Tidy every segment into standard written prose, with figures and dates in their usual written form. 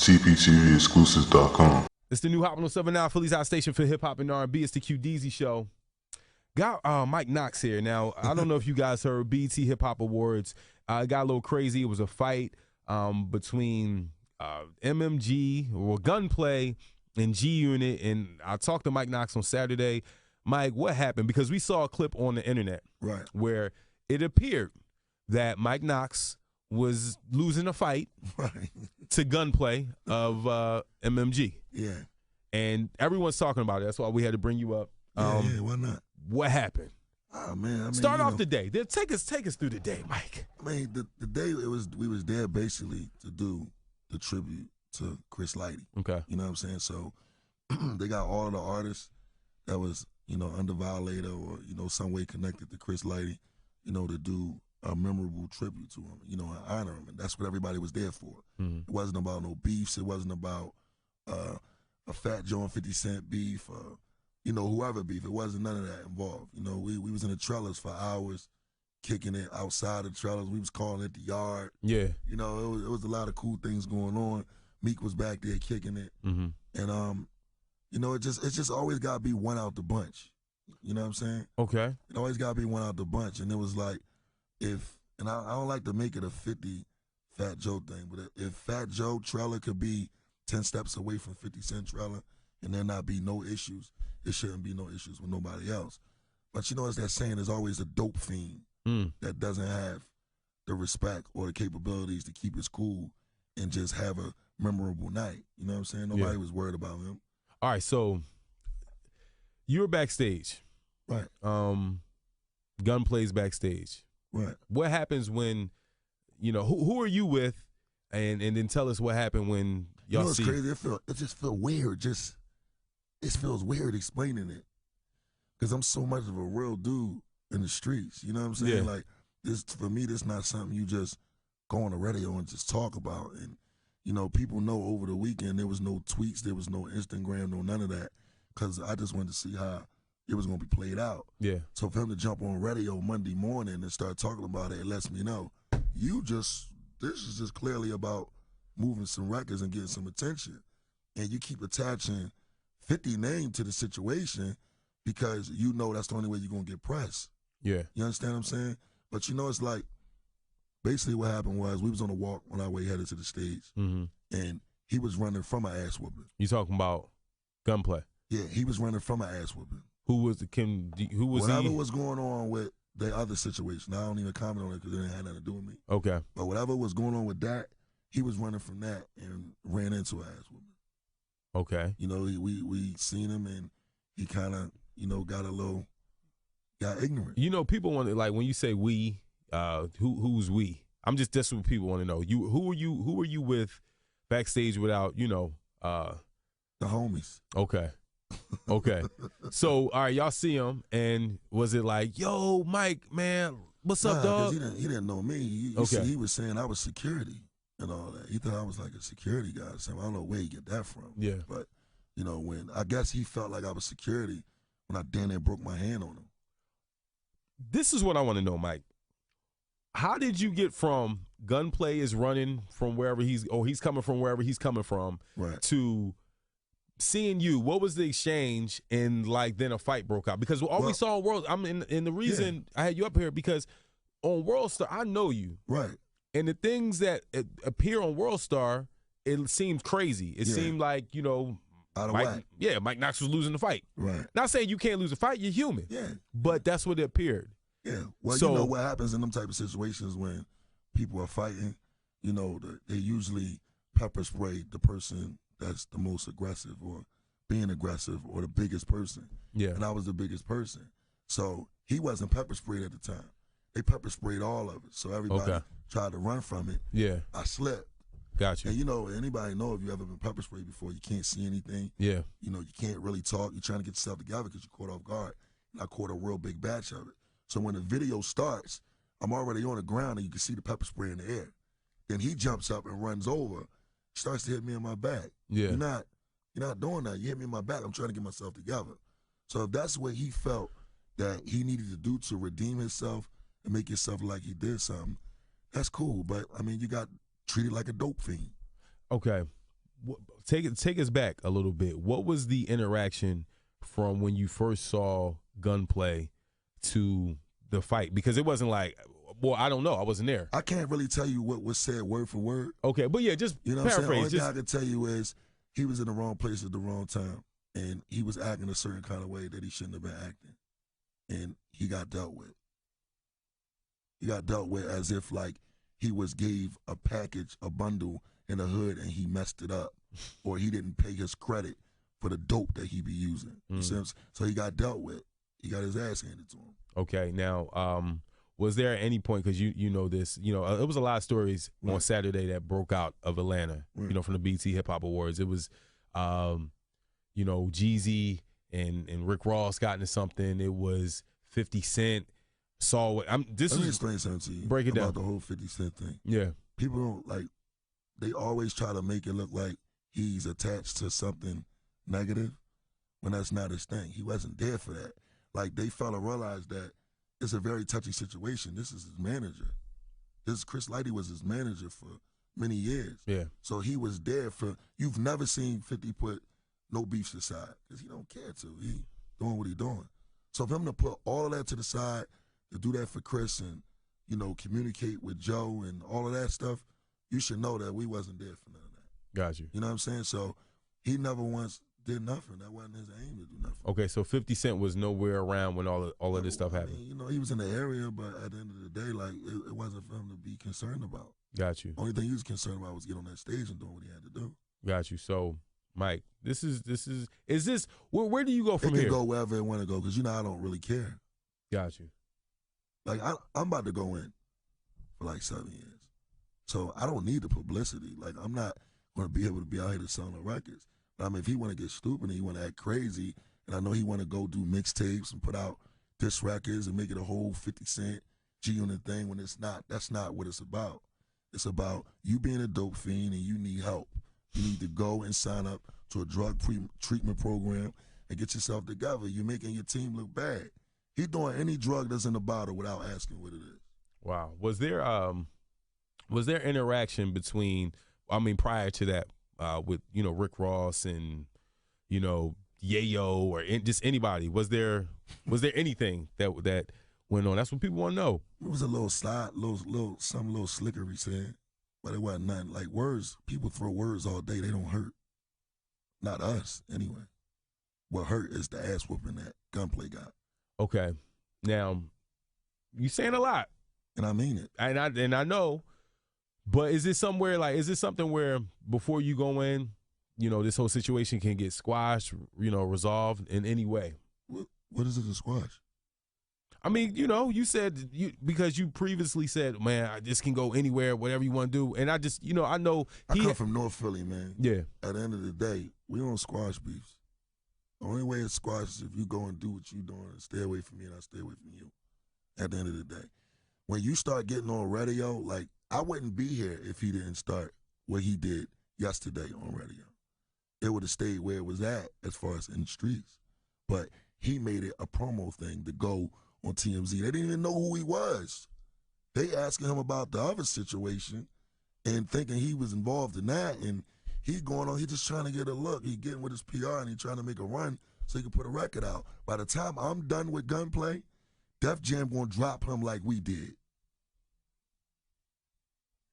TPTVexclusives.com. It's the new Hot 107.9 Philly's Hot Station for hip hop and R&B. It's the Q Deezy Show. Got Mike Knox here. Now, I don't know if you guys heard BET HipHop Awards. It got a little crazy. It was a fight between MMG or Gunplay and G Unit. And I talked to Mike Knox on Saturday. Mike, what happened? Because we saw a clip on the internet where it appeared that Mike Knox was losing a fight to Gunplay of MMG. Yeah. And everyone's talking about it. That's why we had to bring you up. Yeah, why not? What happened? Oh man, I mean, start off the day. Take us through the day, Mike. I mean, the day we was there basically to do the tribute to Chris Lighty. Okay. You know what I'm saying? So they got all of the artists that was, under Violator or, some way connected to Chris Lighty, to do a memorable tribute to him, and honor him. And that's what everybody was there for. Mm-hmm. It wasn't about no beefs. It wasn't about a Fat Joe and 50 Cent beef or, whoever beef. It wasn't none of that involved. We was in the trellis for hours, kicking it outside the trellis. We was calling it the yard. Yeah. It was a lot of cool things going on. Meek was back there kicking it. Mm-hmm. And, it just always got to be one out the bunch. You know what I'm saying? Okay. It always got to be one out the bunch. And it was like, I don't like to make it a 50 Fat Joe thing, but if Fat Joe Trailer could be 10 steps away from 50 Cent Trailer and there not be no issues, it shouldn't be no issues with nobody else. But as that saying, there's always a dope fiend that doesn't have the respect or the capabilities to keep his cool and just have a memorable night. You know what I'm saying? Nobody was worried about him. All right, so you were backstage. Right. Gunplay's backstage. Right. What happens when, who are you with? And then tell us what happened when y'all see. It's crazy. It just feels weird. It feels weird explaining it. Because I'm so much of a real dude in the streets. You know what I'm saying? Yeah. Like, this, for me, this not something you just go on the radio and just talk about. And, people know over the weekend there was no tweets, there was no Instagram, no none of that. Because I just wanted to see how it was going to be played out. Yeah. So for him to jump on radio Monday morning and start talking about it, it lets me know, this is just clearly about moving some records and getting some attention. And you keep attaching 50 name to the situation because that's the only way you're going to get press. Yeah. You understand what I'm saying? But it's like, basically what happened was we was on a walk on our way headed to the stage, and he was running from an ass whooping. You talking about Gunplay? Yeah, he was running from an ass whooping. Who was Whatever was going on with the other situation, I don't even comment on it because it didn't have nothing to do with me. Okay. But whatever was going on with that, he was running from that and ran into an ass whooping. Okay. We seen him and he kind of, got ignorant. People want to, like, when you say we, who's we? That's what people want to know. Who are you with backstage without, the homies. Okay. Okay. So, all right, y'all see him, and was it like, yo, Mike, man, what's up, dog? He didn't know me. He was saying I was security and all that. He thought I was like a security guy. So I don't know where he get that from. Yeah. But, when I guess he felt like I was security when I damn near broke my hand on him. This is what I want to know, Mike. How did you get from Gunplay is running from wherever he's coming from wherever he's coming from, right, to seeing you? What was the exchange, and then a fight broke out? Because we saw on World, and the reason I had you up here because on World Star, I know you, right, and the things that appear on World Star, it seems crazy. It seemed like out of whack. Yeah, Mike Knox was losing the fight. Right. Not saying you can't lose a fight, you're human. Yeah. But that's what it appeared. Yeah. Well, what happens in them type of situations when people are fighting, they usually pepper spray the person that's the most aggressive or being aggressive or the biggest person. Yeah. And I was the biggest person. So he wasn't pepper sprayed at the time. They pepper sprayed all of it. So everybody tried to run from it. Yeah. I slipped. Got you. And anybody know if you ever been pepper sprayed before, you can't see anything. Yeah. You can't really talk. You're trying to get yourself together because you're caught off guard. And I caught a real big batch of it. So when the video starts, I'm already on the ground and you can see the pepper spray in the air. Then he jumps up and runs over, starts to hit me in my back. Yeah. You're not doing that. You hit me in my back. I'm trying to get myself together. So if that's what he felt that he needed to do to redeem himself and make himself like he did something, that's cool. But, you got treated like a dope fiend. Okay. take us back a little bit. What was the interaction from when you first saw Gunplay to the fight? Because it wasn't like, well, I don't know, I wasn't there. I can't really tell you what was said word for word. Okay, but yeah, just you know paraphrase. What I'm saying? Only thing I can tell you is he was in the wrong place at the wrong time, and he was acting a certain kind of way that he shouldn't have been acting, and he got dealt with. He got dealt with as if like he was gave a package, a bundle in the hood, and he messed it up, or he didn't pay his credit for the dope that he be using. You see what I'm saying? So he got dealt with. He got his ass handed to him. Okay, now, was there at any point, because you know this, it was a lot of stories on Saturday that broke out of Atlanta, from the BET HipHop Awards. It was, Jeezy and Rick Ross got into something. It was 50 Cent. Let me explain something to you. Break it about down. The whole 50 Cent thing. Yeah. People don't they always try to make it look like he's attached to something negative when that's not his thing. He wasn't there for that. Like, they fail to realize that it's a very touchy situation. This is his manager. Chris Lighty was his manager for many years. Yeah. So he was there for, you've never seen 50 put no beefs aside because he don't care to. He doing what he doing. So for him to put all of that to the side, to do that for Chris and, communicate with Joe and all of that stuff, you should know that we wasn't there for none of that. Got you. You know what I'm saying? So he never once did nothing. That wasn't his aim to do nothing. Okay, so 50 Cent was nowhere around when all of this stuff happened. He was in the area, but at the end of the day, it wasn't for him to be concerned about. Got you. Only thing he was concerned about was getting on that stage and doing what he had to do. Got you. So, Mike, is this where do you go from here? It can go wherever it want to go because I don't really care. Got you. Like, I'm about to go in for 7 years. So I don't need the publicity. Like, I'm not going to be able to be out here to sell no records. But I mean, if he want to get stupid and he want to act crazy, and I know he want to go do mixtapes and put out diss records and make it a whole 50 Cent G-Unit thing when it's not, that's not what it's about. It's about you being a dope fiend and you need help. You need to go and sign up to a drug treatment program and get yourself together. You're making your team look bad. He doing any drug that's in the bottle without asking what it is. Wow. Was there interaction between, prior to that, with Rick Ross and Yayo or just anybody? Was there anything that went on? That's what people want to know. It was a little slide, some little slickery said, but it wasn't nothing. Like, words, people throw words all day. They don't hurt. Not us, anyway. What hurt is the ass whooping that Gunplay got. Okay. Now, you saying a lot. And I mean it. And I know, but is this something where before you go in, this whole situation can get squashed, resolved in any way? What is it to squash? You said because you previously said, man, this can go anywhere, whatever you want to do. And I just, I know. I come from North Philly, man. Yeah. At the end of the day, we don't squash beefs. The only way it squashes is if you go and do what you're doing and stay away from me and I stay away from you. At the end of the day. When you start getting on radio, like, I wouldn't be here if he didn't start what he did yesterday on radio. It would have stayed where it was at as far as in the streets. But he made it a promo thing to go on TMZ. They didn't even know who he was. They asking him about the other situation and thinking he was involved in that. And he going on, he just trying to get a look. He getting with his PR and he trying to make a run so he can put a record out. By the time I'm done with Gunplay, Def Jam gonna drop him like we did.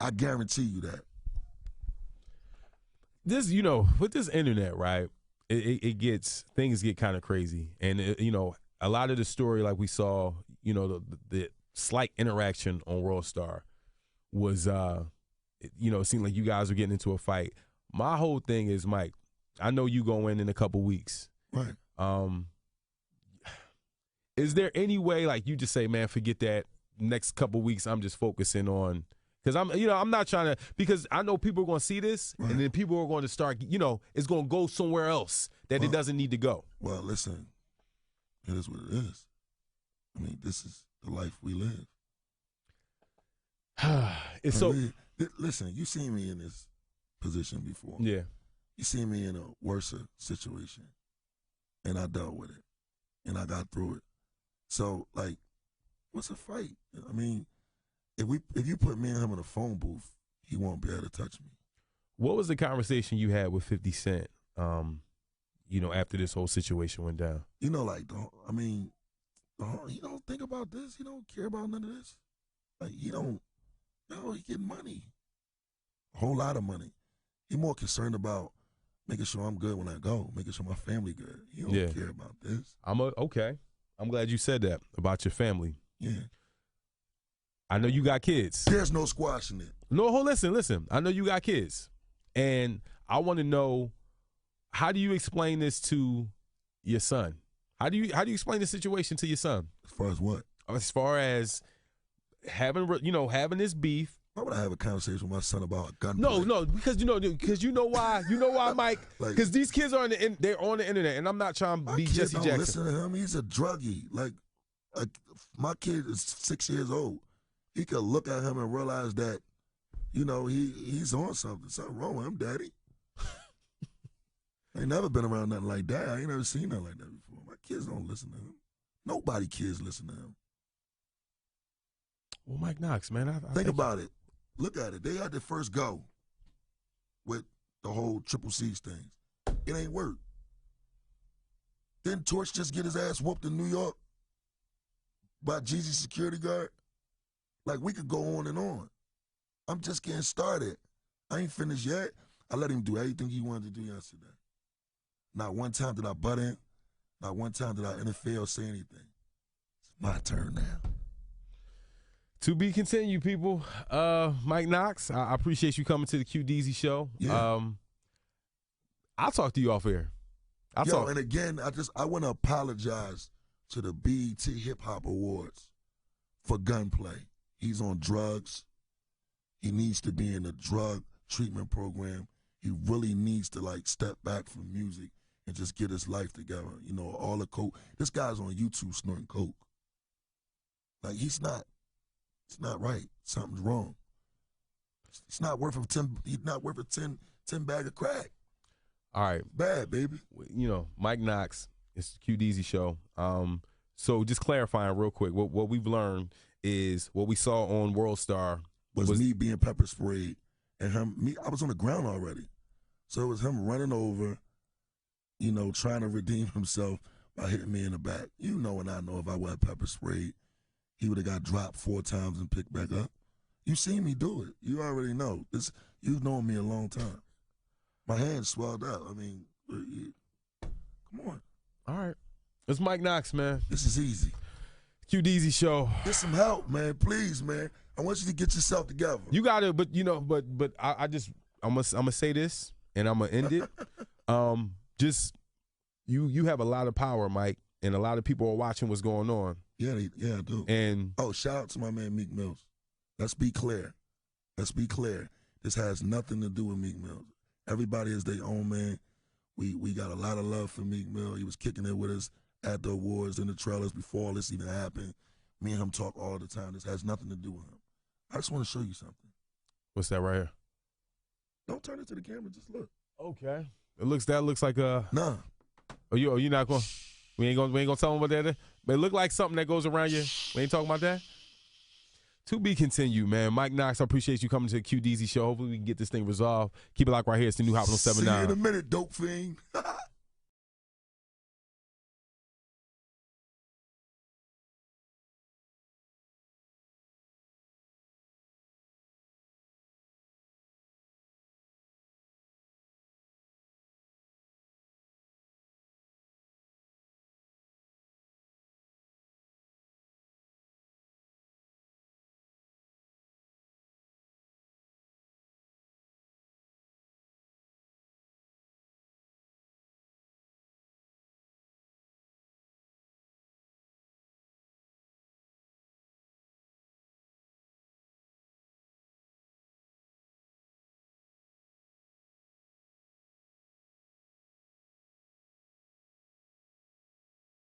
I guarantee you that. This, with this internet, right? Things get kind of crazy, and a lot of the story, like we saw, the slight interaction on World Star was, it seemed like you guys were getting into a fight. My whole thing is, Mike, I know you go in a couple weeks, right? Is there any way, like, you just say, man, forget that. Next couple weeks, I'm just focusing on. Because I'm not trying to, because I know people are going to see this, right, and then people are going to start, it's going to go somewhere else that it doesn't need to go. Well, listen, it is what it is. This is the life we live. Listen, you seen me in this position before. Yeah. You seen me in a worse situation, and I dealt with it, and I got through it. So, like, what's a fight? If you put me and him in a phone booth, he won't be able to touch me. What was the conversation you had with 50 Cent, after this whole situation went down? He don't think about this. He don't care about none of this. Like, he get money. A whole lot of money. He more concerned about making sure I'm good when I go, making sure my family good. He don't care about this. Okay. I'm glad you said that about your family. Yeah. I know you got kids. There's no squashing it. No, listen. I know you got kids. And I want to know, how do you explain this to your son? How do you explain the situation to your son? As far as what? As far as having this beef. Why would I have a conversation with my son about gunplay? No, because you know why, Mike? Because these kids are they're on the internet, and I'm not trying to be Jesse Jackson. Don't listen to him. He's a druggie. Like my kid is 6 years old. He could look at him and realize that, he's on something. Something wrong with him, Daddy. I ain't never been around nothing like that. I ain't never seen nothing like that before. My kids don't listen to him. Nobody kids listen to him. Well, Mike Knox, man. I think about it. Look at it. They had their first go with the whole Triple C's things. It ain't work. Didn't Torch just get his ass whooped in New York by Jeezy's security guard? Like, we could go on and on. I'm just getting started. I ain't finished yet. I let him do everything he wanted to do yesterday. Not one time did I butt in. Not one time did I interfere or say anything. It's my turn now. To be continued, people. Mike Knox, I appreciate you coming to the QDZ show. Yeah. I'll talk to you off air. And again, I want to apologize to the BET HipHop Awards for Gunplay. He's on drugs. He needs to be in a drug treatment program. He really needs to step back from music and just get his life together. All the coke. This guy's on YouTube snorting coke. Like, it's not right. Something's wrong. It's not worth he's not worth a 10 bag of crack. All right. Bad, baby. Mike Knox, it's the QDZ show. So just clarifying real quick, what we've learned is what we saw on World Star was me being pepper sprayed and I was on the ground already. So it was him running over, trying to redeem himself by hitting me in the back. And I know if I was pepper sprayed, he would have got dropped 4 times and picked back up. You seen me do it. You already know. You've known me a long time. My hands swelled up. I mean, come on. All right. It's Mike Knox, man. This is easy. QDZ show. Get some help, man. Please, man. I want you to get yourself together. You got it, but I'm gonna say this and I'm gonna end it. You have a lot of power, Mike, and a lot of people are watching what's going on. Yeah, I do. And shout out to my man Meek Mills. Let's be clear. This has nothing to do with Meek Mills. Everybody is their own man. We got a lot of love for Meek Mill. He was kicking it with us at the awards and the trailers before all this even happened. Me and him talk all the time. This has nothing to do with him. I just want to show you something. What's that right here? Don't turn it to the camera. Just look. Okay. That looks like a. Nah. Oh, you not going? We ain't gonna tell them about that. But it look like something that goes around you. We ain't talking about that. To be continued, man. Mike Knox, I appreciate you coming to the QDZ show. Hopefully we can get this thing resolved. Keep it locked right here. It's the new Hop on 79. See you in a minute, dope fiend.